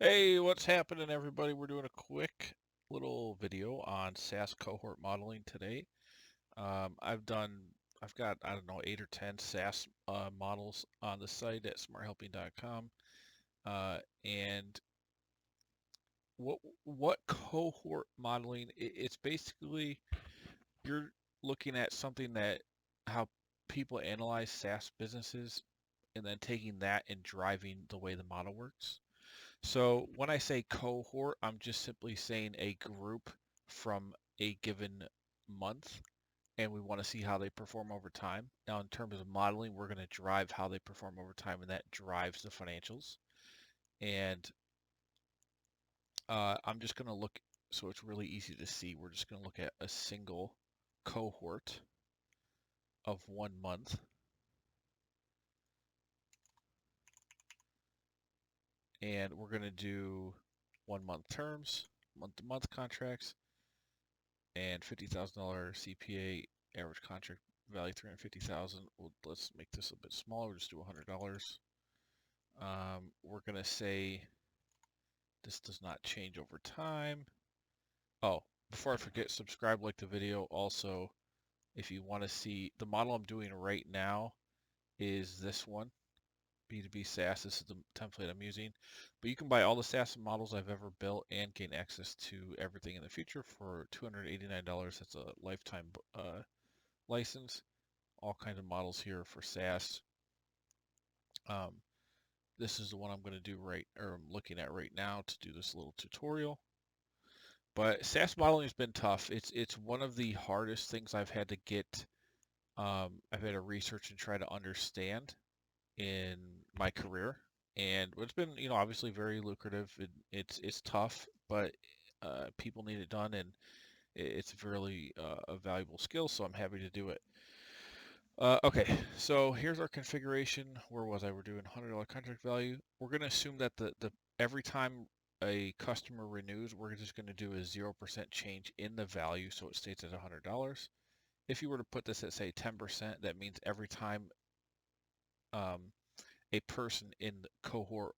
Hey, what's happening, everybody? We're doing a quick little video on SaaS cohort modeling today. I've done, I've got, I don't know, 8 or 10 SaaS models on the site at smarthelping.com. And what cohort modeling? It's basically you're looking at something that how people analyze SaaS businesses, and then taking that and driving the way the model works. So when I say cohort, I'm just simply saying a group from a given month, and we want to see how they perform over time. Now, in terms of modeling, we're going to drive how they perform over time, and that drives the financials. And I'm just going to look, so it's really easy to see. We're just going to look at a single cohort of 1 month, and we're going to do 1 month terms, month-to-month contracts, and $50,000 CPA, average contract value 350,000. Well, let's make this a bit smaller. We'll just do $100. We're gonna say this does not change over time. Oh, before I forget, subscribe, like the video. Also, if you want to see the model I'm doing right now is this one, B2B SaaS. This is the template I'm using. But you can buy all the SaaS models I've ever built and gain access to everything in the future for $289. That's a lifetime license. All kinds of models here for SaaS. Um, this is the one I'm going to do or I'm looking at right now to do this little tutorial. But SaaS modeling has been tough. It's one of the hardest things I've had to get. I've had to research and try to understand in my career, and it's been obviously very lucrative. It's tough, but people need it done, and it's really a valuable skill. So I'm happy to do it. Okay, so here's our configuration. Where was I? We're doing $100 contract value. We're going to assume that the every time a customer renews, we're just going to do a 0% change in the value, so it stays at $100. If you were to put this at, say, 10%, that means every time um, a person in cohort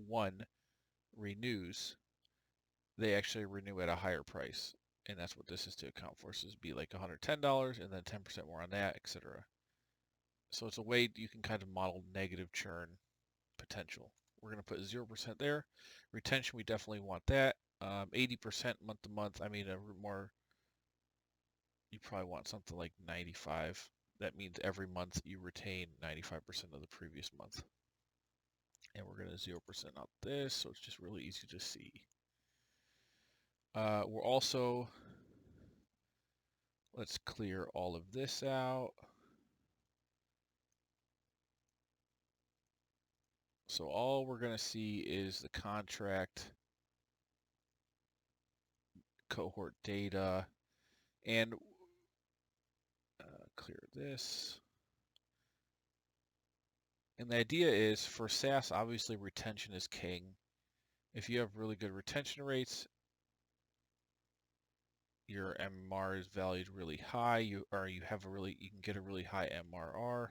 1 renews, they actually renew at a higher price. And that's what this is to account for. So this would be like $110 and then 10% more on that, etc. So it's a way you can kind of model negative churn potential. We're going to put 0% there. Retention, we definitely want that. 80% month to month. I mean, you probably want something like 95. That means every month you retain 95% of the previous month. And we're going to 0% out this, so it's just really easy to see. We're also, let's clear all of this out. So all we're going to see is the contract cohort data, and clear this. And the idea is for SaaS, obviously retention is king. If you have really good retention rates, your MRR is valued really high. You can get a really high MRR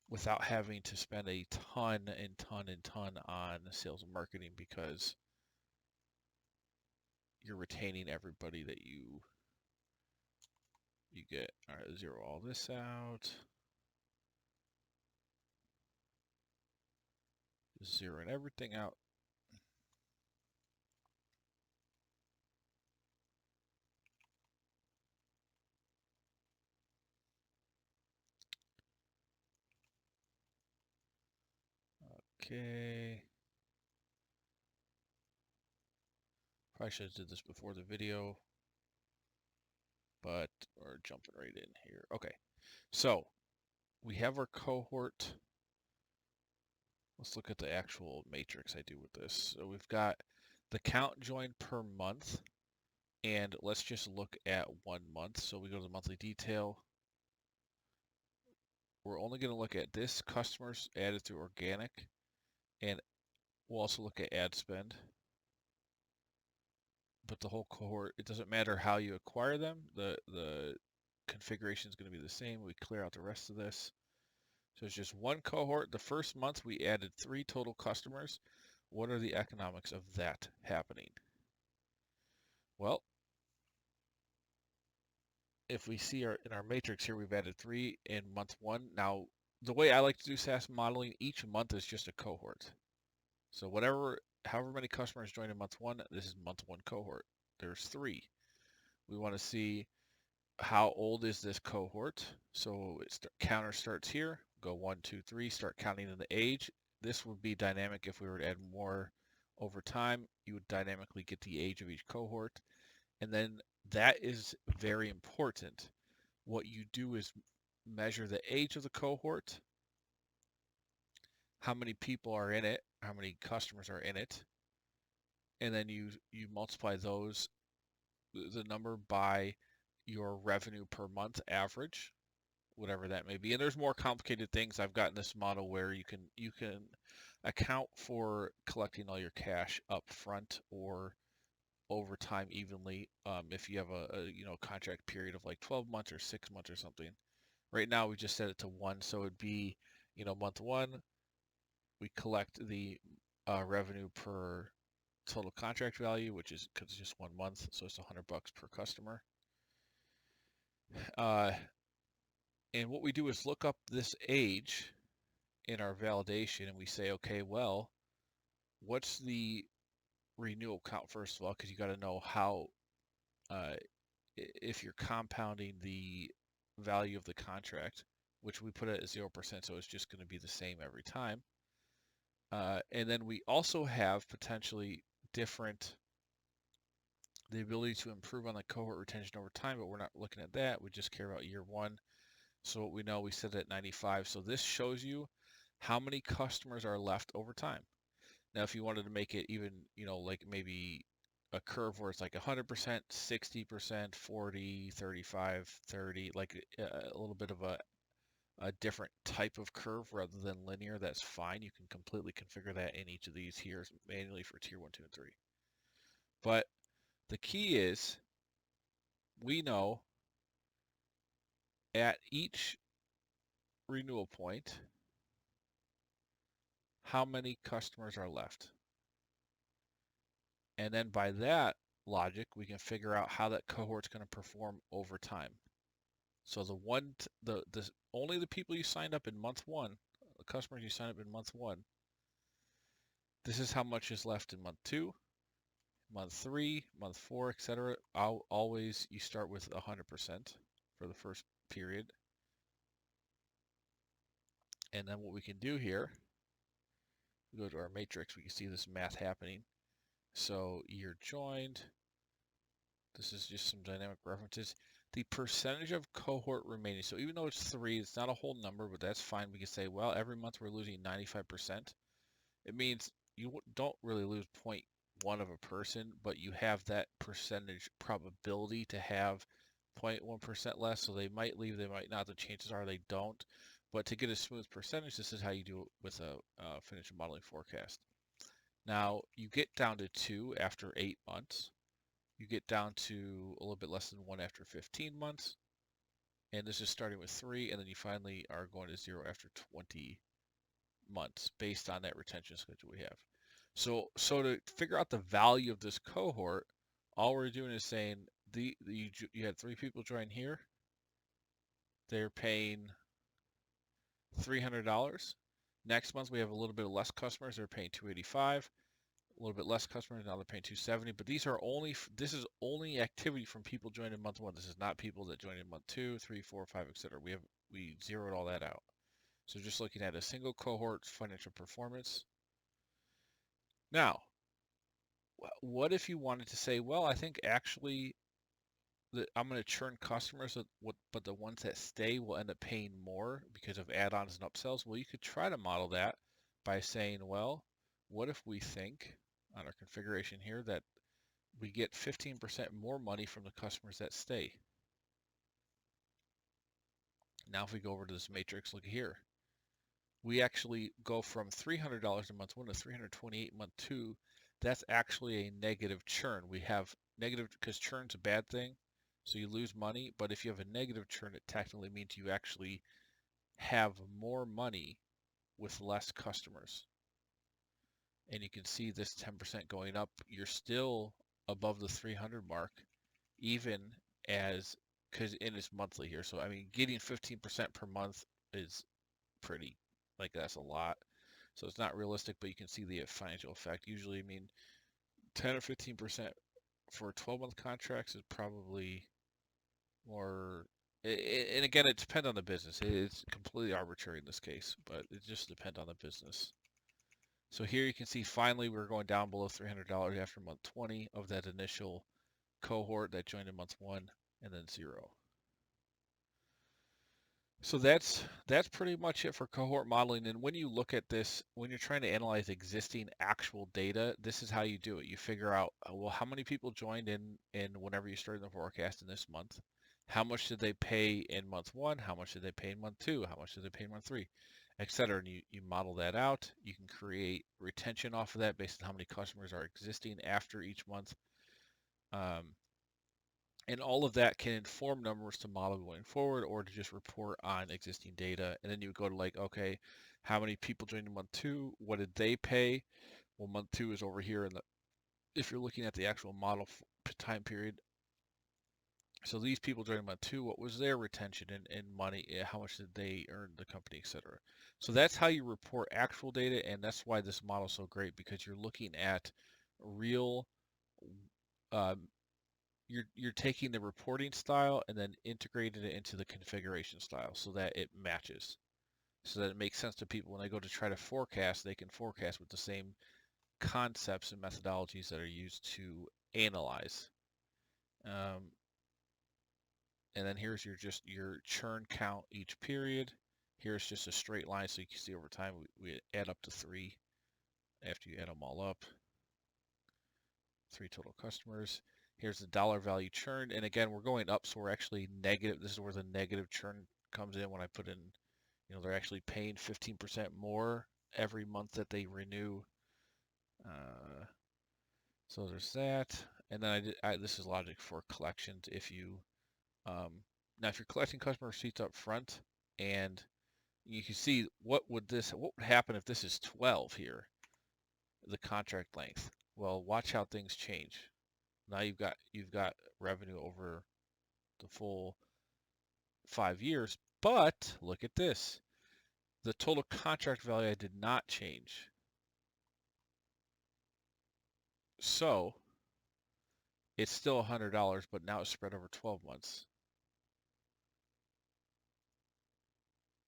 without having to spend a ton and ton and ton on sales and marketing, because you're retaining everybody that you get. All right, zero all this out. Just zeroing everything out. Okay. Probably should have did this before the video, but we're jumping right in here. Okay, so we have our cohort. Let's look at the actual matrix I do with this. So we've got the count joined per month, and let's just look at 1 month. So we go to the monthly detail. We're only going to look at this customers added through organic, and we'll also look at ad spend. But the whole cohort, it doesn't matter how you acquire them. The configuration is going to be the same. We clear out the rest of this. So it's just one cohort. The first month we added 3 total customers. what are the economics of that happening? Well, if we see in our matrix here, we've added 3 in month 1. Now, the way I like to do SaaS modeling, each month is just a cohort. So however many customers join in month 1, this is month 1 cohort. There's 3. We want to see how old is this cohort. So counter starts here, go 1, 2, 3, start counting in the age. This would be dynamic if we were to add more over time. You would dynamically get the age of each cohort. And then that is very important. What you do is measure the age of the cohort, how many people are in it, how many customers are in it, and then you multiply the number by your revenue per month average, whatever that may be. And there's more complicated things. I've gotten this model where you can account for collecting all your cash up front or over time evenly, if you have a contract period of like 12 months or 6 months or something. Right now we just set it to 1, so it'd be month 1 we collect the revenue per total contract value, which is because it's just 1 month, so it's $100 per customer. And what we do is look up this age in our validation, and we say, okay, well, what's the renewal count first of all, because you got to know how if you're compounding the value of the contract, which we put it at 0%, so it's just going to be the same every time. And then we also have potentially the ability to improve on the cohort retention over time, but we're not looking at that. We just care about year 1. So what we know, we set it at 95. So this shows you how many customers are left over time. Now, if you wanted to make it even, like maybe a curve where it's like 100%, 60%, 40, 35, 30, like a little bit of a different type of curve rather than linear, that's fine. You can completely configure that in each of these here manually for tier 1, 2, and 3. But the key is we know at each renewal point how many customers are left. And then by that logic, we can figure out how that cohort's going to perform over time. So only the people you signed up in month 1, the customers you signed up in month 1, this is how much is left in month 2, month 3, month 4, etc. Always you start with 100% for the first period. And then what we can do here, we go to our matrix, we can see this math happening. So year joined, this is just some dynamic references. The percentage of cohort remaining, so even though it's 3, it's not a whole number, but that's fine. We can say, well, every month we're losing 95%. It means you don't really lose 0.1 of a person, but you have that percentage probability to have 0.1% less. So they might leave, they might not. The chances are they don't. But to get a smooth percentage, this is how you do it with a financial modeling forecast. Now, you get down to 2 after 8 months. You get down to a little bit less than 1 after 15 months. And this is starting with 3, and then you finally are going to 0 after 20 months based on that retention schedule we have. So to figure out the value of this cohort, all we're doing is saying you had 3 people join here. They're paying $300. Next month we have a little bit less customers. They're paying $285. A little bit less customers, now they're paying $270. But this is only activity from people joining in month 1. This is not people that joined in month 2, 3, 4, 5, etc. We zeroed all that out. So just looking at a single cohort's financial performance. Now, what if you wanted to say, well, I think actually that I'm going to churn customers, but the ones that stay will end up paying more because of add-ons and upsells? Well, you could try to model that by saying, well, what if we think on our configuration here that we get 15% more money from the customers that stay? Now, if we go over to this matrix, look here. We actually go from $300 in month 1 to $328 in month 2. That's actually a negative churn. We have negative because churn's a bad thing, so you lose money. But if you have a negative churn, it technically means you actually have more money with less customers. and you can see this 10% going up. You're still above the 300 mark, even as, because and it's monthly here. So I mean, getting 15% per month is pretty, like that's a lot. So it's not realistic, but you can see the financial effect. Usually, I mean, 10 or 15% for 12-month contracts is probably more. And again, it depends on the business. It's completely arbitrary in this case, but it just depends on the business. So here you can see finally we're going down below $300 after month 20 of that initial cohort that joined in month 1, and then 0. So that's pretty much it for cohort modeling. And when you look at this, when you're trying to analyze existing actual data, this is how you do it. You figure out, well, how many people joined in whenever you started the forecast in this month? How much did they pay in month 1? How much did they pay in month 2? How much did they pay in month 3? Etc. And you model that out. You can create retention off of that based on how many customers are existing after each month. And all of that can inform numbers to model going forward or to just report on existing data. And then you would go to like, okay, how many people joined in month 2? What did they pay? Well, month 2 is over here. And if you're looking at the actual model time period, so these people joined in month 2, what was their retention in money? How much did they earn the company, etc. So that's how you report actual data. And that's why this model is so great, because you're looking at real um, you're taking the reporting style and then integrating it into the configuration style so that it matches, so that it makes sense to people when they go to try to forecast. They can forecast with the same concepts and methodologies that are used to analyze. And then here's your churn count each period. Here's just a straight line, so you can see over time we add up to 3 after you add them all up. 3 total customers. Here's the dollar value churn. And again, we're going up, so we're actually negative. This is where the negative churn comes in when I put in, they're actually paying 15% more every month that they renew. So there's that. And then this is logic for collections. Now if you're collecting customer receipts up front, and you can see what would happen if this is 12 here, the contract length. Well, watch how things change. Now you've got revenue over the full 5 years, but look at this. The total contract value did not change. So it's still $100, but now it's spread over 12 months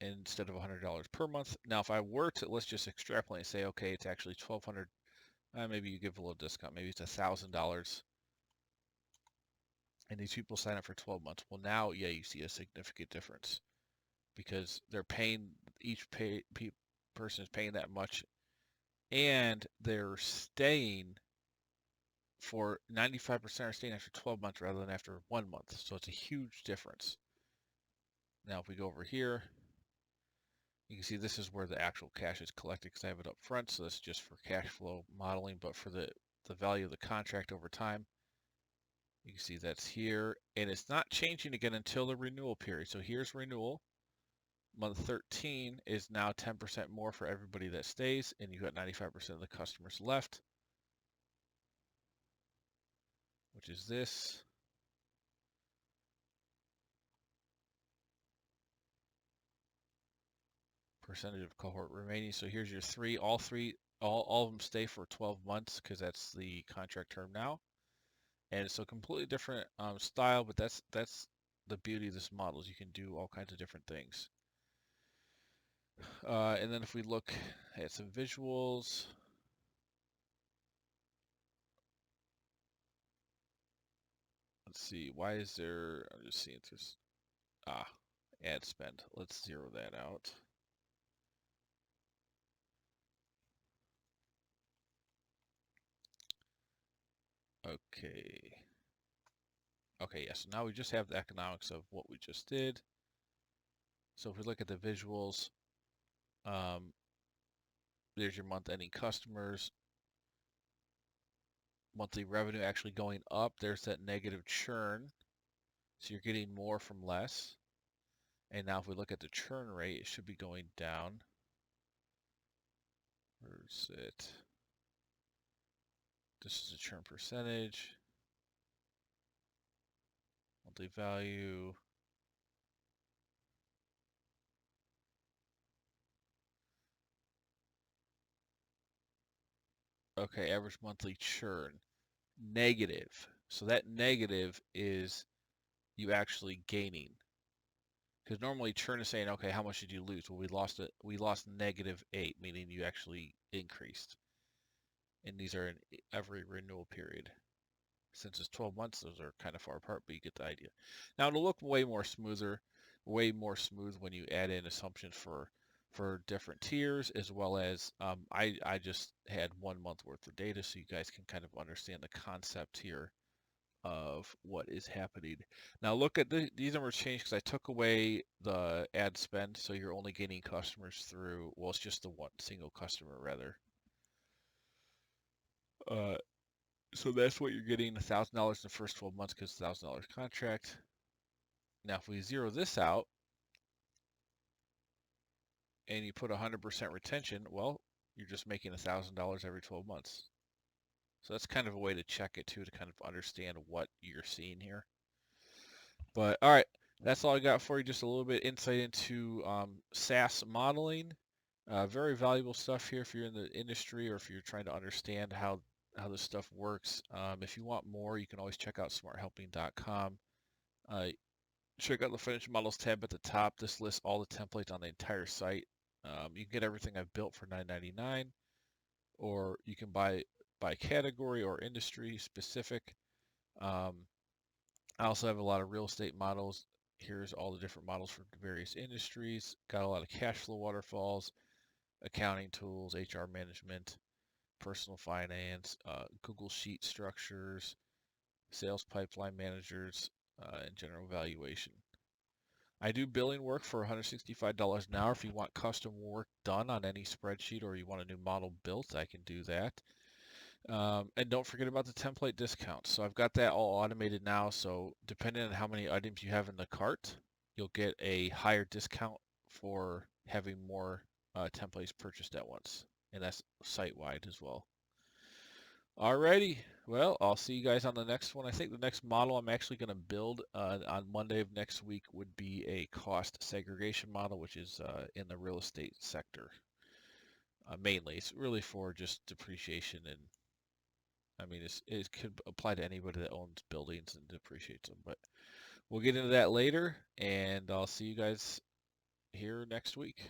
instead of $100 per month. Now, if I were to, let's just extrapolate and say, okay, it's actually $1,200. Maybe you give a little discount. Maybe it's $1,000. And these people sign up for 12 months. Well, now, yeah, you see a significant difference, because they're paying, person is paying that much, and they're staying for 95% are staying after 12 months rather than after 1 month. So it's a huge difference. Now, if we go over here, you can see this is where the actual cash is collected, because I have it up front. So that's just for cash flow modeling, but for the value of the contract over time, you can see that's here, and it's not changing again until the renewal period. So here's renewal. Month 13 is now 10% more for everybody that stays, and you've got 95% of the customers left, which is this. Percentage of cohort remaining. So here's your 3. All of them stay for 12 months, because that's the contract term now. And it's a completely different style, but that's the beauty of this model, is you can do all kinds of different things. And then if we look at some visuals, let's see, why is there, I'm just seeing this, ad spend. Let's zero that out. Okay. Okay, yeah, so now we just have the economics of what we just did. So if we look at the visuals, there's your month ending customers, monthly revenue actually going up. There's that negative churn. So you're getting more from less. And now if we look at the churn rate, it should be going down. Where's it? This is a churn percentage. Monthly value. Okay, average monthly churn. Negative. So that negative is you actually gaining. Because normally churn is saying, okay, how much did you lose? Well, we lost -8, meaning you actually increased. And these are in every renewal period. Since it's 12 months, those are kind of far apart, but you get the idea. Now it'll look way more smooth when you add in assumptions for different tiers, as well as I just had 1 month worth of data, so you guys can kind of understand the concept here of what is happening. Now look at these numbers changed because I took away the ad spend, so you're only getting customers through, well, it's just the one single customer rather. Uh, so that's what you're getting, $1,000 in the first 12 months because it's $1,000 contract. Now if we zero this out and you put 100% retention, well, you're just making $1,000 every 12 months. So that's kind of a way to check it too, to kind of understand what you're seeing here. But all right, that's all I got for you. Just a little bit insight into SaaS modeling. Very valuable stuff here if you're in the industry or if you're trying to understand how this stuff works. If you want more, you can always check out smarthelping.com. Check out the financial models tab at the top. This lists all the templates on the entire site. You can get everything I've built for $9.99, or you can buy by category or industry specific. I also have a lot of real estate models. Here's all the different models for various industries. Got a lot of cash flow waterfalls, accounting tools, HR management, personal finance, Google Sheet structures, sales pipeline managers, and general valuation. I do billing work for $165 an hour. If you want custom work done on any spreadsheet or you want a new model built, I can do that. And don't forget about the template discounts. So I've got that all automated now. So depending on how many items you have in the cart, you'll get a higher discount for having more templates purchased at once. And that's site-wide as well. Alrighty, well, I'll see you guys on the next one. I think the next model I'm actually going to build on Monday of next week would be a cost segregation model, which is in the real estate sector. Mainly, it's really for just depreciation, and I mean, it could apply to anybody that owns buildings and depreciates them. But we'll get into that later, and I'll see you guys here next week.